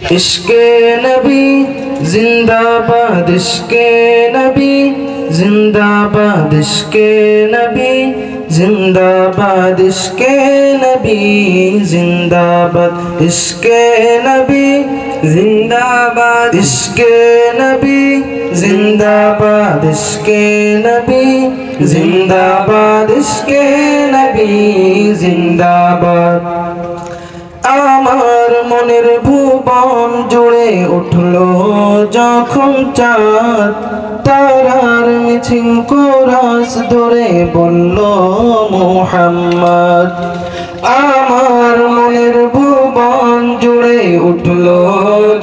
इश्के नबी जिंदाबाद, इश्के नबी जिंदाबाद, इश्के नबी जिंदाबाद, इश्के नबी जिंदाबाद, इश्के नबी जिंदाबाद, इश्के नबी जिंदाबाद, इश्के नबी जिंदाबाद, इश्के नबी जिंदाबाद। আমার মনের ভুবন জুড়ে উঠলো যখন চাঁদ, তারার মিছিল কোরাস ধরে বলল মুহাম্মদ। আমার মনের ভুবন জুড়ে উঠলো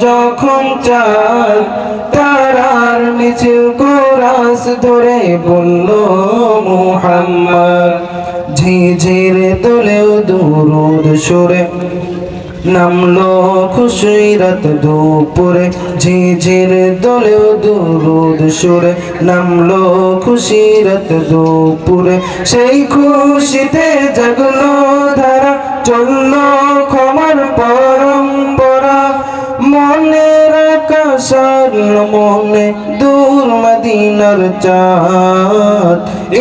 যখন চাঁদ, তারার মিছিল কোরাস ধরে বলল মুহাম্মদ। ঝিঝির দোলেও দুরুদ সুরে নামলো খুশির রাত দুপুরে, ঝিঝির দোলেও দুরুদ সুরে নামলো খুশির রাত দুপুরে। সেই খুশিতে জাগলো ধারা, চললো ক্ষমার পরম্পরা। মনের আকাশ আলো মনে দূর মদিনার চাঁদ।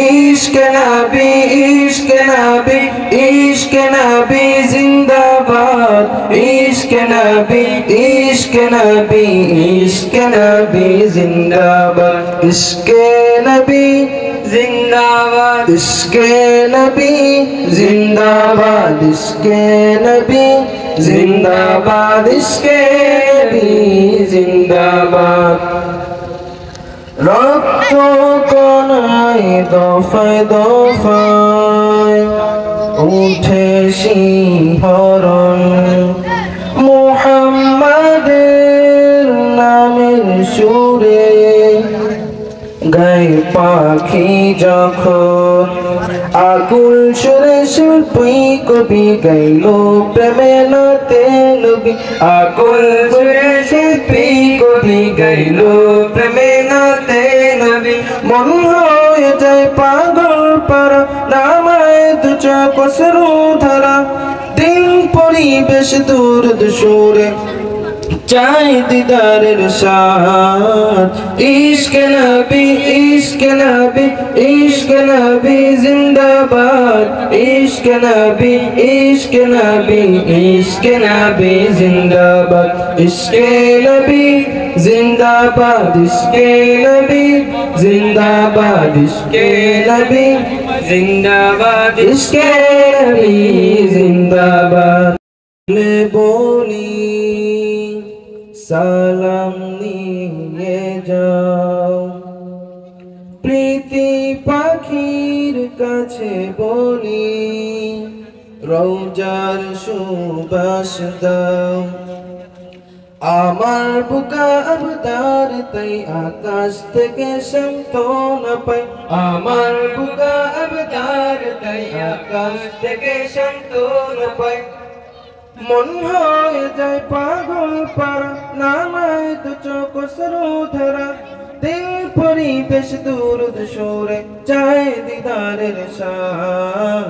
ইশকে নবী, ইশকে নবী, ইশকে নবী জিন্দাবাদ, ইশকে নবী, ইশকে নবী, ইশকে নবী জিন্দাবাদ, ইশকে নবী জিন্দাবাদ, ইশকে নবী জিন্দাবাদ, ইশকে নবী জিন্দাবাদ, ইশকে নবী জিন্দাবাদ। রক্ত কণায় দফায় দফায় উঠে শিহরণ, মুহাম্মাদের নামের সুরে গায় পাখি যখন। আকুল সুরে শিল্পী কবি গাইল প্রেমে নাতে নবী, আকুল সুরে শিল্পী কবি গাইল প্রেমে নাতে নবী। মন হয়ে যায় পাগল পারা, নামায় দু চোখ অশ্রু ধারা। দিন পরিবেশ দুরুদ সুরে চাই দিদারের সাথ। ইশকে নবী, ইশকে নবী, ইশকে নবী জিন্দাবাদ, ইশকে নবী, ইশকে নবী, ইশকে নবী জিন্দাবাদ, ইশকে নবী জিন্দাবাদ, ইশকে নবী জিন্দাবাদ, ইশকে নবী জিন্দাবাদ, ইশকে নবী জিন্দাবাদ। বলি সালাম নিয়ে যাও, প্রীতি পাখির কাছে বলি রওজার সুবাস দাও। আমার বুকা আবদার তাই আকাশ থেকে সান্ত্বনা পাই, আমার বুকা আবদার তাই আকাশ থেকে সান্ত্বনা পাই। মন হয়ে যায় পাগল পারা, নামায় দু চোখ অশ্রু ধারা। দিল পরিবেশ দুরুদ সুরে চায় দিদারের সাথ।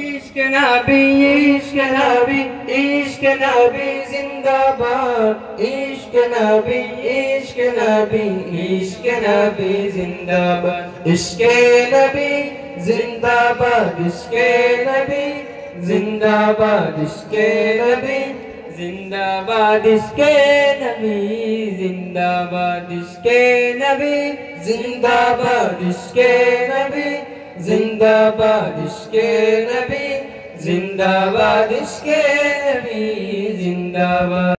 ইশকে নবী, ইশকে নবী, ইশকে নবী জিন্দাবাদ, ইশকে নবী, ইশকে নবী, ইশকে নবী জিন্দাবাদ, ইশকে নবী জিন্দাবাদ, ইশকে নবী জিন্দাবাদ, ইশকে নবী জিন্দাবাদ, ইশকে নবী জিন্দাবাদ, ইশকে নবী জিন্দাবাদ, ইশকে নবী জিন্দাবাদ, ইশকে নবী জিন্দাবাদ, ইশকে নবী জিন্দাবাদ।